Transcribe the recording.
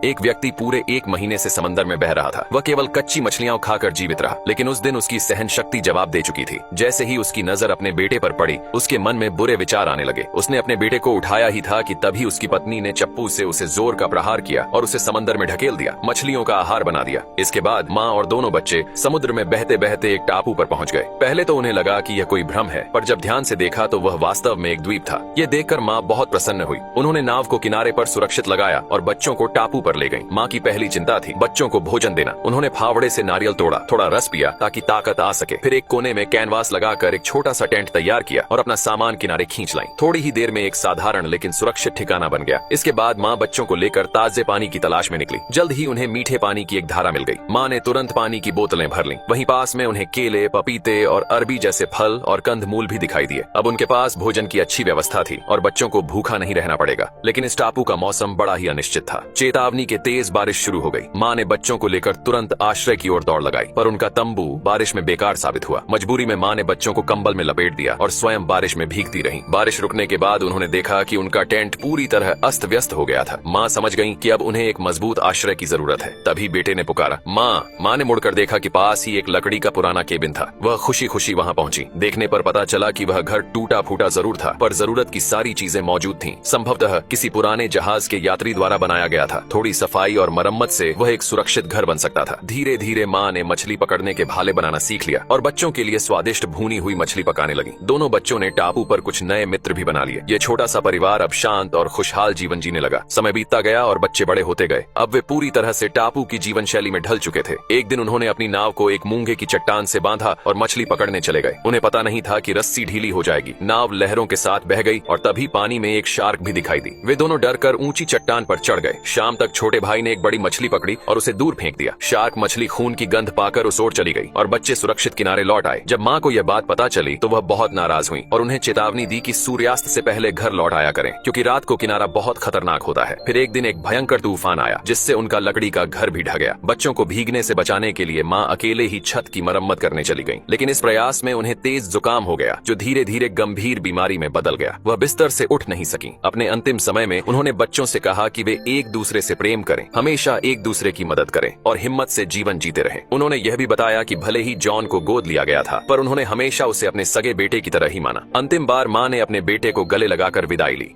एक व्यक्ति पूरे 1 महीने से समंदर में बह रहा था। वह केवल कच्ची मछलियां खाकर जीवित रहा, लेकिन उस दिन उसकी सहन शक्ति जवाब दे चुकी थी। जैसे ही उसकी नजर अपने बेटे पर पड़ी, उसके मन में बुरे विचार आने लगे। उसने अपने बेटे को उठाया ही था कि तभी उसकी पत्नी ने चप्पू से उसे जोर का प्रहार किया और उसे समंदर में ढकेल दिया, मछलियों का आहार बना दिया। इसके बाद माँ और दोनों बच्चे समुद्र में बहते बहते एक टापू पर पहुंच गए। पहले तो उन्हें लगा कि यह कोई भ्रम है, पर जब ध्यान से देखा तो वह वास्तव में एक द्वीप था। यह देखकर माँ बहुत प्रसन्न हुई। उन्होंने नाव को किनारे पर सुरक्षित लगाया और बच्चों को टापू पर ले गई। माँ की पहली चिंता थी बच्चों को भोजन देना। उन्होंने फावड़े से नारियल तोड़ा, थोड़ा रस पिया ताकि ताकत आ सके। फिर एक कोने में कैनवास लगाकर एक छोटा सा टेंट तैयार किया और अपना सामान किनारे खींच लाई। थोड़ी ही देर में एक साधारण लेकिन सुरक्षित ठिकाना बन गया। इसके बाद माँ बच्चों को लेकर ताजे पानी की तलाश में निकली। जल्द ही उन्हें मीठे पानी की एक धारा मिल गई। माँ ने तुरंत पानी की बोतलें भर लीं। वहीं पास में उन्हें केले, पपीते और अरबी जैसे फल और कंदमूल भी दिखाई दिए। अब उनके पास भोजन की अच्छी व्यवस्था थी और बच्चों को भूखा नहीं रहना पड़ेगा। लेकिन इस टापू का मौसम बड़ा ही अनिश्चित था। चेतावनी के तेज बारिश शुरू हो गई। माँ ने बच्चों को लेकर तुरंत आश्रय की ओर दौड़ लगाई, पर उनका तंबू बारिश में बेकार साबित हुआ। मजबूरी में माँ ने बच्चों को कंबल में लपेट दिया और स्वयं बारिश में भीगती रहीं। बारिश रुकने के बाद उन्होंने देखा कि उनका टेंट पूरी तरह अस्त व्यस्त हो गया था। माँ समझ गईं कि अब उन्हें एक मजबूत आश्रय की जरूरत है। तभी बेटे ने पुकारा, माँ। माँ ने मुड़कर देखा कि पास ही एक लकड़ी का पुराना केबिन था। वह खुशी खुशी वहाँ पहुंची। देखने पर पता चला कि वह घर टूटा फूटा जरूर था, पर जरूरत की सारी चीजें मौजूद थीं। संभवतः किसी पुराने जहाज के यात्री द्वारा बनाया गया था। थोड़ी सफाई और मरम्मत से वह एक सुरक्षित घर बन सकता था। धीरे धीरे माँ ने मछली पकड़ने के भाले बनाना सीख लिया और बच्चों के लिए स्वादिष्ट भुनी हुई मछली पकाने लगी। दोनों बच्चों ने टापू पर कुछ नए मित्र भी बना लिए। ये छोटा सा परिवार अब शांत और खुशहाल जीवन जीने लगा। समय बीतता गया और बच्चे बड़े होते गए। अब वे पूरी तरह से टापू की जीवन शैली में ढल चुके थे। एक दिन उन्होंने अपनी नाव को एक मूंगे की चट्टान से बांधा और मछली पकड़ने चले गए। उन्हें पता नहीं था कि रस्सी ढीली हो जाएगी। नाव लहरों के साथ बह गई और तभी पानी में एक शार्क भी दिखाई दी। वे दोनों डरकर ऊंची चट्टान पर चढ़ गए। शाम तक छोटे भाई ने एक बड़ी मछली पकड़ी और उसे दूर फेंक दिया। शार्क मछली खून की गंध पाकर उस ओर चली गई और बच्चे सुरक्षित किनारे लौट आए। जब माँ को यह बात पता चली तो वह बहुत नाराज हुई और उन्हें चेतावनी दी कि सूर्यास्त से पहले घर लौट आया करें, क्योंकि रात को किनारा बहुत खतरनाक होता है। फिर एक दिन एक भयंकर तूफान आया जिससे उनका लकड़ी का घर भी ढह गया। बच्चों को भीगने से बचाने के लिए माँ अकेले ही छत की मरम्मत करने चली गई। लेकिन इस प्रयास में उन्हें तेज जुकाम हो गया, जो धीरे धीरे गंभीर बीमारी में बदल गया। वह बिस्तर से उठ नहीं सकी। अपने अंतिम समय में उन्होंने बच्चों से कहा कि वे एक दूसरे से प्रेम करें, हमेशा एक दूसरे की मदद करें और हिम्मत से जीवन जीते रहें। उन्होंने यह भी बताया कि भले ही जॉन को गोद लिया गया था, पर उन्होंने हमेशा उसे अपने सगे बेटे की तरह ही माना। अंतिम बार माँ ने अपने बेटे को गले लगाकर विदाई ली।